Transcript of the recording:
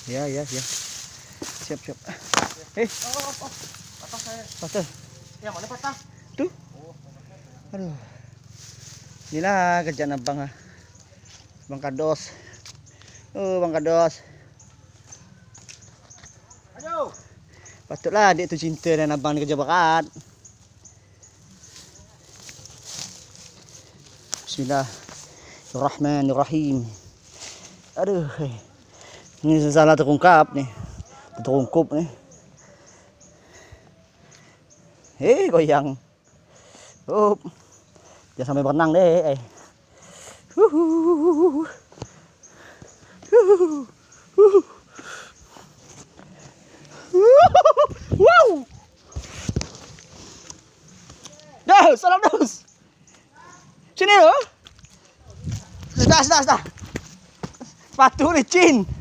Ya, ya, ya. Siap, siap. Patah saya. Patah. Yang mana patah? Tuh. Aduh. Inilah kerjaan abang ah. Bang Kados. Oh, Bang Kados. Aduh. Patutlah adik tu cinta dan abang ni kerja berat. Bismillahirrahmanirrahim. Aduh. Ini salah terungkap nih. Terungkup nih. Goyang. Jangan sampai berenang deh. Wow. Dos, salam dos. Sini loh. Sudah. Sepatu licin.